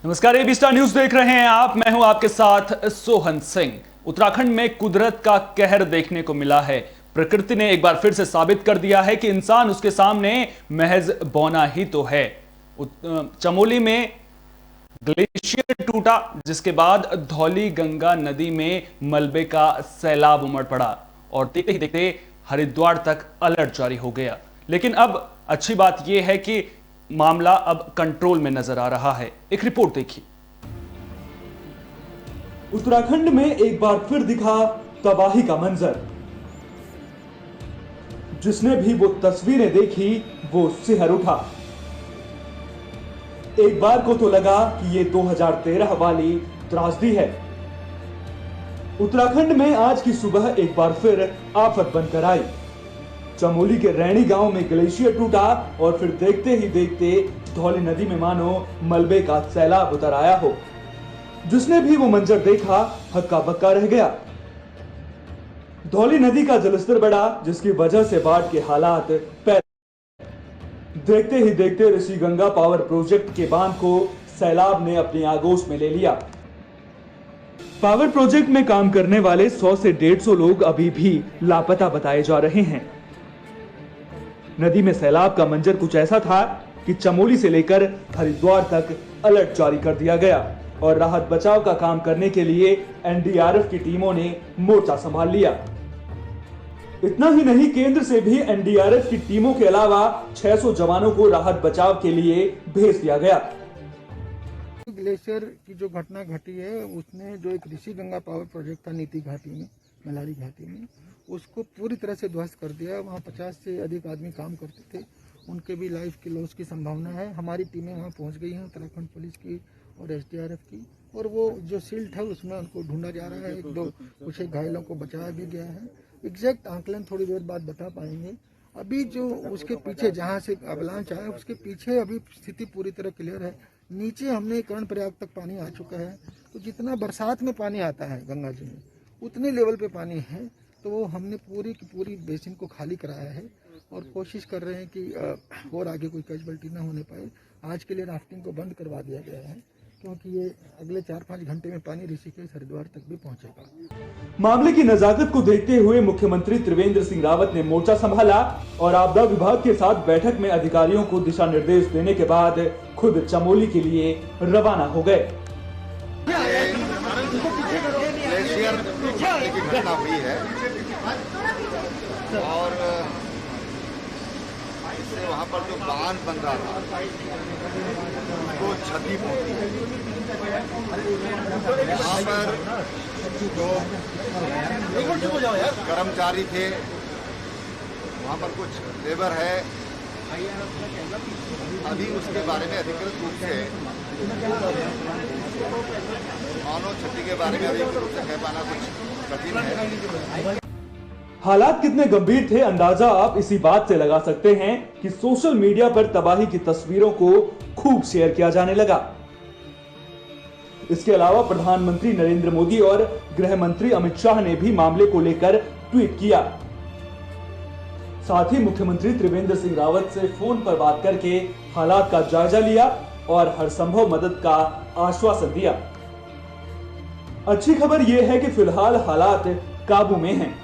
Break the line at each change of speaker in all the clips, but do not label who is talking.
नमस्कार, AB Star news देख रहे हैं आप। मैं हूं आपके साथ सोहन सिंह। उत्तराखंड में कुदरत का कहर देखने को मिला है। प्रकृति ने एक बार फिर से साबित कर दिया है कि इंसान उसके सामने महज बौना ही तो है। चमोली में ग्लेशियर टूटा, जिसके बाद धौली गंगा नदी में मलबे का सैलाब उमड़ पड़ा और देखते ही देखते हरिद्वार तक अलर्ट जारी हो गया। लेकिन अब अच्छी बात यह है कि मामला अब कंट्रोल में नजर आ रहा है। एक रिपोर्ट देखिए।
उत्तराखंड में एक बार फिर दिखा तबाही का मंजर। जिसने भी वो तस्वीरें देखी वो सिहर उठा। एक बार को तो लगा कि ये 2013 वाली त्रासदी है। उत्तराखंड में आज की सुबह एक बार फिर आफत बनकर आई। चमोली के रैणी गांव में ग्लेशियर टूटा और फिर देखते ही देखते धौली नदी में मानो मलबे का सैलाब उतर आया हो। जिसने भी वो मंजर देखा हक्का बक्का रह गया। धौली नदी का जलस्तर बढ़ा, जिसकी वजह से बाढ़ के हालात देखते ही देखते ऋषि गंगा पावर प्रोजेक्ट के बांध को सैलाब ने अपनी आगोश में ले लिया। पावर प्रोजेक्ट में काम करने वाले 100 से 150 लोग अभी भी लापता बताए जा रहे हैं। नदी में सैलाब का मंजर कुछ ऐसा था कि चमोली से लेकर हरिद्वार तक अलर्ट जारी कर दिया गया और राहत बचाव का काम करने के लिए एनडीआरएफ की टीमों ने मोर्चा संभाल लिया। इतना ही नहीं, केंद्र से भी एनडीआरएफ की टीमों के अलावा 600 जवानों को राहत बचाव के लिए भेज दिया गया।
ग्लेशियर की जो घटना घटी है उसने जो एक ऋषि गंगा पावर प्रोजेक्ट था नीति घाटी में, मलारी घाटी में, उसको पूरी तरह से ध्वस्त कर दिया। वहाँ 50 से अधिक आदमी काम करते थे, उनके भी लाइफ की लॉस की संभावना है। हमारी टीमें वहाँ पहुँच गई हैं, उत्तराखंड पुलिस की और एसडीआरएफ की, और वो जो सिल्ट है उसमें उनको ढूंढा जा रहा है। कुछ घायलों को बचाया भी गया है। एग्जैक्ट आंकलन थोड़ी देर बाद बता पाएंगे। अभी जो उसके पीछे जहाँ से अवलांच आया उसके पीछे अभी स्थिति पूरी तरह क्लियर है। नीचे हमने कर्णप्रयाग तक पानी आ चुका है, तो जितना बरसात में पानी आता है गंगा जी में उतने लेवल पे पानी है, तो वो हमने पूरी की पूरी बेसिन को खाली कराया है और कोशिश कर रहे हैं कि और आगे कोई कैजुअल्टी ना होने पाए। आज के लिए राफ्टिंग को बंद करवा दिया गया है, क्योंकि ये अगले 4-5 घंटे में पानी ऋषिकेश हरिद्वार तक भी पहुंचेगा।
मामले की नजाकत को देखते हुए मुख्यमंत्री त्रिवेंद्र सिंह रावत ने मोर्चा संभाला और आपदा विभाग के साथ बैठक में अधिकारियों को दिशा निर्देश देने के बाद खुद चमोली के लिए रवाना हो गए।
ग्लेशियर की घटना हुई है और इससे वहाँ पर जो बांध बन रहा था उसको क्षति पहुंची है। वहाँ पर जो कर्मचारी थे, वहाँ पर कुछ लेबर है, अभी उसके बारे में अधिकृत रूप से मानव क्षति के बारे में अधिकृत रूप से कह पाना कुछ कठिन है।
हालात कितने गंभीर थे अंदाजा आप इसी बात से लगा सकते हैं कि सोशल मीडिया पर तबाही की तस्वीरों को खूब शेयर किया जाने लगा। इसके अलावा प्रधानमंत्री नरेंद्र मोदी और गृह मंत्री अमित शाह ने भी मामले को लेकर ट्वीट किया। साथ ही मुख्यमंत्री त्रिवेंद्र सिंह रावत से फोन पर बात करके हालात का जायजा लिया और हर संभव मदद का आश्वासन दिया। अच्छी खबर यह है कि फिलहाल हालात काबू में हैं।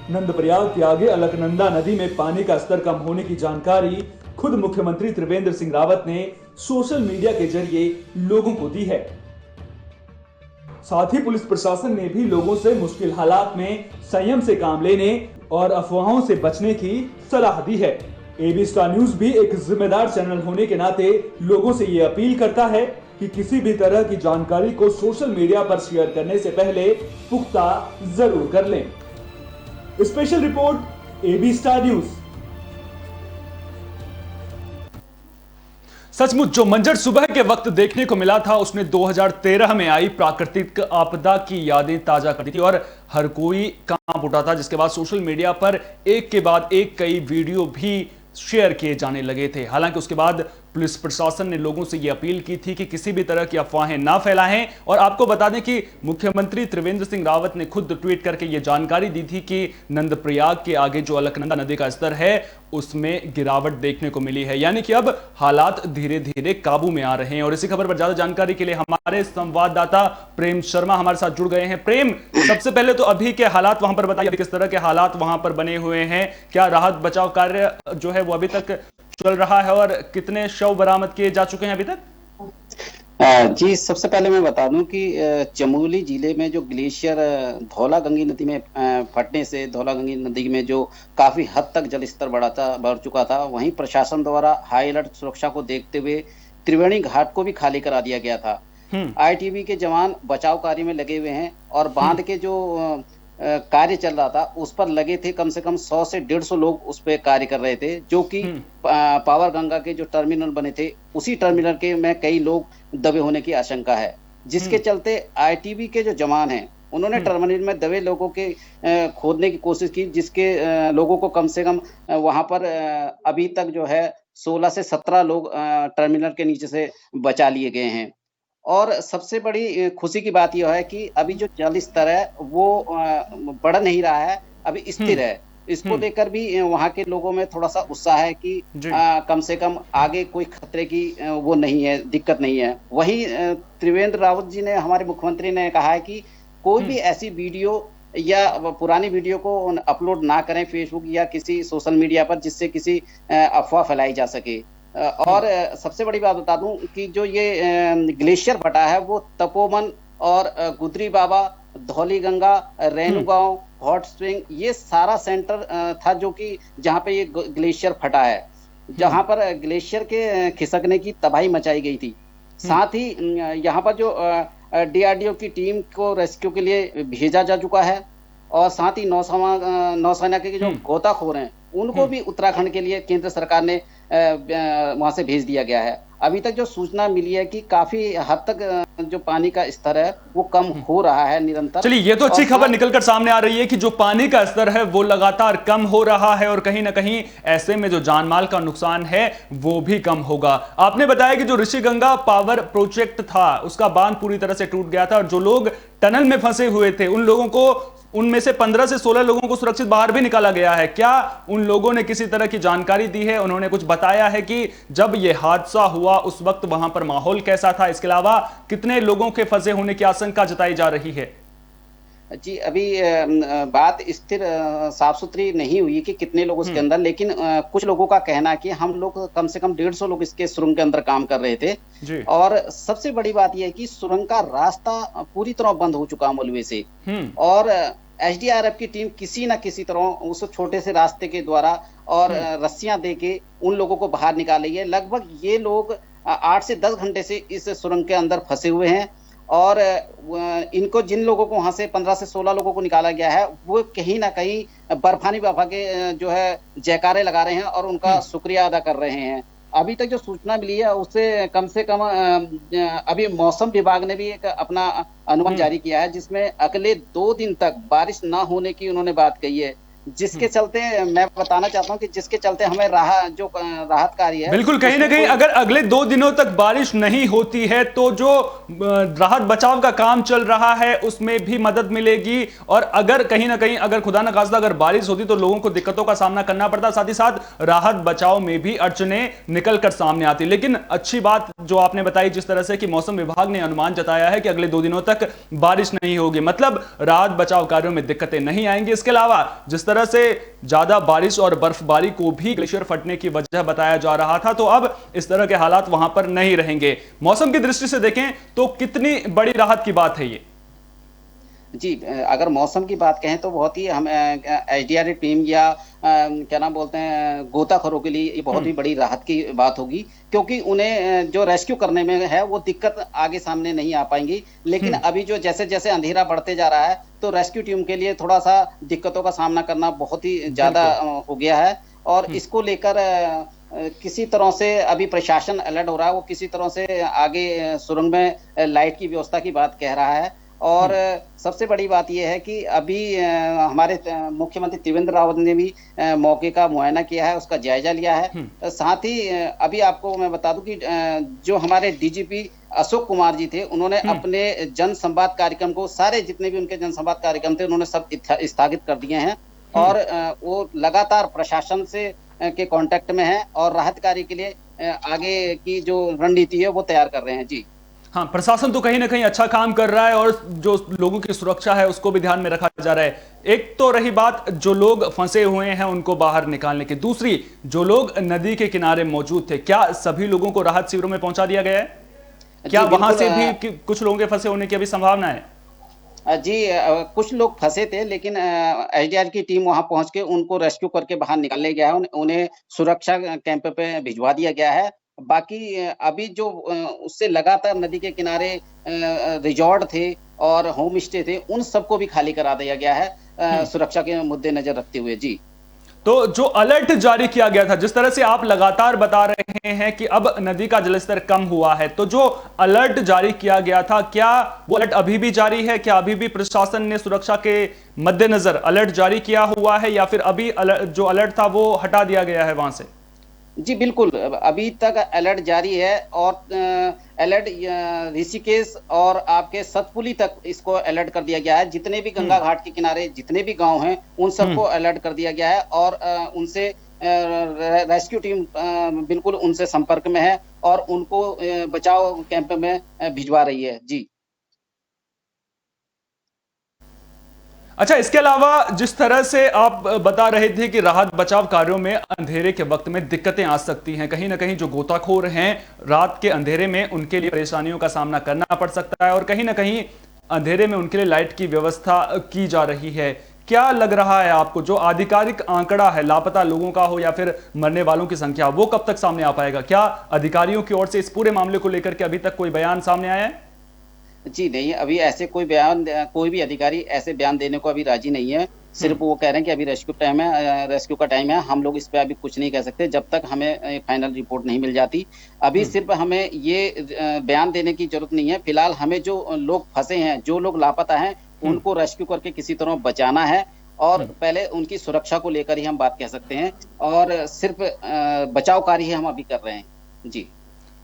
नंदप्रयाग के आगे अलकनंदा नदी में पानी का स्तर कम होने की जानकारी खुद मुख्यमंत्री त्रिवेंद्र सिंह रावत ने सोशल मीडिया के जरिए लोगों को दी है। साथ ही पुलिस प्रशासन ने भी लोगों से मुश्किल हालात में संयम से काम लेने और अफवाहों से बचने की सलाह दी है। एबी स्टार न्यूज भी एक जिम्मेदार चैनल होने के नाते लोगों से ये अपील करता है कि किसी भी तरह की जानकारी को सोशल मीडिया पर शेयर करने से पहले पुख्ता जरूर कर लें। Special report AB Star News.
सचमुच जो मंजर सुबह के वक्त देखने को मिला था उसने 2013 में आई प्राकृतिक आपदा की यादें ताजा कर दी थी और हर कोई कांप उठा था, जिसके बाद सोशल मीडिया पर एक के बाद एक कई वीडियो भी शेयर किए जाने लगे थे। हालांकि उसके बाद पुलिस प्रशासन ने लोगों से यह अपील की थी कि किसी भी तरह की अफवाहें ना फैलाएं। और आपको बता दें कि मुख्यमंत्री त्रिवेंद्र सिंह रावत ने खुद ट्वीट करके यह जानकारी दी थी कि नंदप्रयाग के आगे जो अलकनंदा नदी का स्तर है उसमें गिरावट देखने को मिली है, यानी कि अब हालात धीरे धीरे काबू में आ रहे हैं। और इसी खबर पर ज्यादा जानकारी के लिए हमारे संवाददाता प्रेम शर्मा हमारे साथ जुड़ गए हैं। प्रेम, सबसे पहले तो अभी के हालात वहां पर बताइए, किस तरह के हालात वहां पर बने हुए हैं, क्या राहत बचाव कार्य जो है वो अभी तक चल रहा है और कितने शव बरामद किए जा चुके हैं अभी तक?
जी, सबसे पहले मैं बता दूं कि चमोली जिले में जो ग्लेशियर धौलागंगी नदी में फटने से धौलागंगी नदी में जो काफी हद तक जलस्तर बढ़ चुका था, वहीं प्रशासन द्वारा हाई अलर्ट सुरक्षा को देखते हुए त्रिवेणी घाट को भी खाली करा दिया गया था। आईटीबी के जवान बचाव कार्य में लगे हुए हैं और बांध के जो कार्य चल रहा था उस पर लगे थे। कम से कम 100 से 150 लोग उस पर कार्य कर रहे थे, जो कि पावर गंगा के जो टर्मिनल बने थे उसी टर्मिनल के में कई लोग दबे होने की आशंका है, जिसके चलते आईटीबी के जो जवान हैं उन्होंने टर्मिनल में दबे लोगों के खोदने की कोशिश की, जिसके लोगों को कम से कम वहां पर अभी तक जो है 16 से 17 लोग टर्मिनल के नीचे से बचा लिए गए हैं। और सबसे बड़ी खुशी की बात यह है कि अभी जो जल स्तर है वो बढ़ नहीं रहा है, अभी स्थिर है। इसको लेकर भी वहां के लोगों में थोड़ा सा उत्साह है कि कम से कम आगे कोई खतरे की वो नहीं है, दिक्कत नहीं है। वहीं त्रिवेंद्र रावत जी ने, हमारे मुख्यमंत्री ने कहा है कि कोई भी ऐसी वीडियो या पुरानी वीडियो को अपलोड ना करें फेसबुक या किसी सोशल मीडिया पर, जिससे किसी अफवाह फैलाई जा सके। और सबसे बड़ी बात बता दूं कि जो ये ग्लेशियर फटा है वो तपोवन और गुदरी बाबा, धौली गंगा, रेणु गांव, हॉट स्प्रिंग, ये सारा सेंटर था जो कि जहां पे ये ग्लेशियर फटा है, जहां पर ग्लेशियर के खिसकने की तबाही मचाई गई थी। साथ ही यहाँ पर जो डीआरडीओ की टीम को रेस्क्यू के लिए भेजा जा चुका है और साथ ही नौसेना के जो गोताखोर हैं उनको भी उत्तराखंड के लिए केंद्र सरकार ने वहां से भेज दिया गया है। अभी तक जो सूचना मिली है कि काफी हद तक जो पानी का स्तर है वो कम हो रहा है निरंतर।
चलिए, ये तो अच्छी खबर निकलकर सामने आ रही है कि जो पानी का स्तर है वो लगातार कम हो रहा है और कहीं ना कहीं ऐसे में जो जानमाल का नुकसान है वो भी कम होगा। आपने बताया कि जो ऋषिगंगा पावर प्रोजेक्ट था उसका बांध पूरी तरह से टूट गया था और जो लोग टनल में फंसे हुए थे उन लोगों को, उनमें से 15 से 16 लोगों को सुरक्षित बाहर भी निकाला गया है। क्या उन लोगों ने किसी तरह की जानकारी दी है? उन्होंने कुछ बताया है कि जब यह हादसा हुआ उस वक्त वहां पर माहौल कैसा था? इसके अलावा कितने लोगों के फंसे होने की आशंका जताई जा रही है?
जी, अभी बात स्थिर साफ सुथरी नहीं हुई कि कितने लोग उसके अंदर, लेकिन कुछ लोगों का कहना है कि हम लोग कम से कम 150 लोग इसके सुरंग के अंदर काम कर रहे थे जी। और सबसे बड़ी बात यह है कि सुरंग का रास्ता पूरी तरह बंद हो चुका मलबे से और एसडीआरएफ की टीम किसी न किसी तरह उस छोटे से रास्ते के द्वारा और रस्सियां देके उन लोगों को बाहर निकाल रही है। लगभग ये लोग 8 से 10 घंटे से इस सुरंग के अंदर फंसे हुए हैं और इनको, जिन लोगों को वहां से 15 से 16 लोगों को निकाला गया है, वो कहीं ना कहीं बर्फानी बाबा के जो है जयकारे लगा रहे हैं और उनका शुक्रिया अदा कर रहे हैं। अभी तक जो सूचना मिली है उससे कम अभी मौसम विभाग ने भी एक अपना अनुमान जारी किया है, जिसमें अगले 2 दिन तक बारिश ना होने की उन्होंने बात कही है, जिसके चलते मैं बताना चाहता हूं कि जिसके चलते हमें राहत कार्य है,
बिल्कुल कहीं ना कहीं अगर अगले 2 दिनों तक बारिश नहीं होती है तो जो राहत बचाव का काम चल रहा है उसमें भी मदद मिलेगी और अगर कहीं ना कहीं अगर खुदा न खास्ता अगर बारिश होती तो लोगों को दिक्कतों का सामना करना पड़ता, साथ ही साथ राहत बचाव में भी अड़चने निकल कर सामने आती। लेकिन अच्छी बात जो आपने बताई जिस तरह से कि मौसम विभाग ने अनुमान जताया है कि अगले 2 दिनों तक बारिश नहीं होगी, मतलब राहत बचाव कार्यों में दिक्कतें नहीं आएंगी। इसके अलावा जिस तरह से ज्यादा बारिश और बर्फबारी को भी ग्लेशियर फटने की वजह बताया जा रहा था, तो अब इस तरह के हालात वहां पर नहीं रहेंगे। मौसम की दृष्टि से देखें तो कितनी बड़ी राहत की बात है ये?
जी, अगर मौसम की बात कहें तो बहुत ही हम एसडीआरएफ टीम या क्या नाम बोलते हैं गोताखोरों के लिए ये बहुत ही बड़ी राहत की बात होगी, क्योंकि उन्हें जो रेस्क्यू करने में है वो दिक्कत आगे सामने नहीं आ पाएंगी। लेकिन अभी जो जैसे जैसे अंधेरा बढ़ते जा रहा है तो रेस्क्यू टीम के लिए थोड़ा सा दिक्कतों का सामना करना बहुत ही ज्यादा हो गया है और इसको लेकर किसी तरह से अभी प्रशासन अलर्ट हो रहा है, वो किसी तरह से आगे सुरंग में लाइट की व्यवस्था की बात कह रहा है और सबसे बड़ी बात यह है कि अभी हमारे मुख्यमंत्री त्रिवेंद्र रावत ने भी मौके का मुआयना किया है, उसका जायजा लिया है। साथ ही अभी आपको मैं बता दूं कि जो हमारे डीजीपी अशोक कुमार जी थे, उन्होंने अपने जन संवाद कार्यक्रम को, सारे जितने भी उनके जन संवाद कार्यक्रम थे, उन्होंने सब स्थगित कर दिए हैं और वो लगातार प्रशासन से के कांटेक्ट में हैं और राहत कार्य के लिए आगे की जो रणनीति है वो तैयार कर रहे हैं। जी
हाँ, प्रशासन तो कहीं ना कहीं अच्छा काम कर रहा है और जो लोगों की सुरक्षा है उसको भी ध्यान में रखा जा रहा है। एक तो रही बात जो लोग फंसे हुए हैं उनको बाहर निकालने की, दूसरी जो लोग नदी के किनारे मौजूद थे, क्या सभी लोगों को राहत शिविरों में पहुंचा दिया गया है? क्या वहां से भी कुछ लोगों के फंसे होने की अभी संभावना है?
जी कुछ लोग फंसे थे, लेकिन एसडीआर की टीम वहां पहुंच के उनको रेस्क्यू करके बाहर निकाल लिया गया है, उन्हें सुरक्षा कैंप पे भिजवा दिया गया है। बाकी अभी जो उससे लगातार नदी के किनारे रिजॉर्ट थे और होम स्टे थे, उन सबको भी खाली करा दिया गया है सुरक्षा के मद्देनजर रखते हुए। जी
तो जो अलर्ट जारी किया गया था, जिस तरह से आप लगातार बता रहे हैं कि अब नदी का जलस्तर कम हुआ है, तो जो अलर्ट जारी किया गया था, क्या वो अलर्ट अभी भी जारी है? क्या अभी भी प्रशासन ने सुरक्षा के मद्देनजर अलर्ट जारी किया हुआ है या फिर अभी जो अलर्ट था वो हटा दिया गया है वहां से?
जी बिल्कुल, अभी तक अलर्ट जारी है और अलर्ट ऋषिकेश और आपके सतपुली तक इसको अलर्ट कर दिया गया है। जितने भी गंगा घाट के किनारे जितने भी गांव हैं उन सबको अलर्ट कर दिया गया है और उनसे रेस्क्यू टीम बिल्कुल उनसे संपर्क में है और उनको बचाव कैंप में भिजवा रही है। जी
अच्छा, इसके अलावा जिस तरह से आप बता रहे थे कि राहत बचाव कार्यों में अंधेरे के वक्त में दिक्कतें आ सकती हैं, कहीं ना कहीं जो गोताखोर हैं रात के अंधेरे में उनके लिए परेशानियों का सामना करना पड़ सकता है और कहीं ना कहीं अंधेरे में उनके लिए लाइट की व्यवस्था की जा रही है। क्या लग रहा है आपको, जो आधिकारिक आंकड़ा है लापता लोगों का हो या फिर मरने वालों की संख्या, वो कब तक सामने आ पाएगा? क्या अधिकारियों की ओर से इस पूरे मामले को लेकर के अभी तक कोई बयान सामने आया है?
जी नहीं, अभी ऐसे कोई भी अधिकारी ऐसे बयान देने को अभी राजी नहीं है। सिर्फ वो कह रहे हैं कि अभी रेस्क्यू का टाइम है, हम लोग इस पे अभी कुछ नहीं कह सकते जब तक हमें फाइनल रिपोर्ट नहीं मिल जाती। अभी सिर्फ हमें ये बयान देने की जरूरत नहीं है। फिलहाल हमें जो लोग फंसे हैं, जो लोग लापता हैं, उनको रेस्क्यू करके किसी तरह बचाना है और पहले उनकी सुरक्षा को लेकर ही हम बात कह सकते हैं और सिर्फ बचाव कार्य हम अभी कर रहे हैं। जी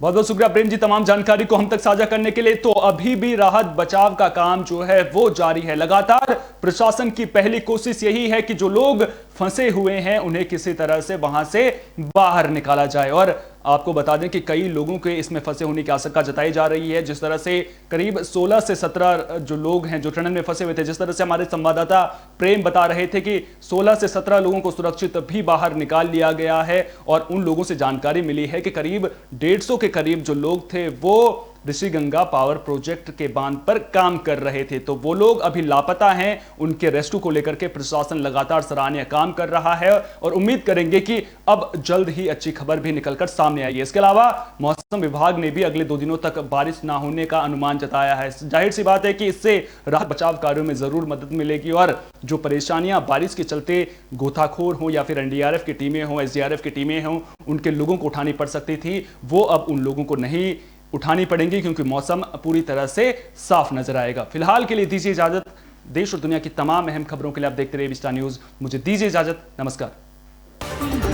बहुत बहुत शुक्रिया प्रेम जी तमाम जानकारी को हम तक साझा करने के लिए। तो अभी भी राहत बचाव का काम जो है वो जारी है। लगातार प्रशासन की पहली कोशिश यही है कि जो लोग फंसे हुए हैं उन्हें किसी तरह से वहां से बाहर निकाला जाए। और आपको बता दें कि कई लोगों के इसमें फंसे होने की आशंका जताई जा रही है। जिस तरह से करीब 16 से 17 जो लोग हैं जो टनल में फंसे हुए थे, जिस तरह से हमारे संवाददाता प्रेम बता रहे थे कि 16 से 17 लोगों को सुरक्षित भी बाहर निकाल लिया गया है और उन लोगों से जानकारी मिली है कि करीब 150 के करीब जो लोग थे वो ऋषिगंगा पावर प्रोजेक्ट के बांध पर काम कर रहे थे। तो वो लोग अभी लापता हैं। उनके रेस्क्यू को लेकर के प्रशासन लगातार सराहनीय काम कर रहा है और उम्मीद करेंगे कि अब जल्द ही अच्छी खबर भी निकलकर सामने आएगी। इसके अलावा मौसम विभाग ने भी अगले 2 दिनों तक बारिश ना होने का अनुमान जताया है। जाहिर सी बात है कि इससे राहत बचाव कार्यों में जरूर मदद मिलेगी और जो परेशानियां बारिश के चलते गोताखोर हो या फिर एनडीआरएफ की टीमें हो, एसडीआरएफ की टीमें हों, उनके लोगों को उठानी पड़ सकती थी, वो अब उन लोगों को नहीं उठानी पड़ेंगी क्योंकि मौसम पूरी तरह से साफ नजर आएगा। फिलहाल के लिए दीजिए इजाजत। देश और दुनिया की तमाम अहम खबरों के लिए आप देखते रहिए विस्टा न्यूज। मुझे दीजिए इजाजत। नमस्कार।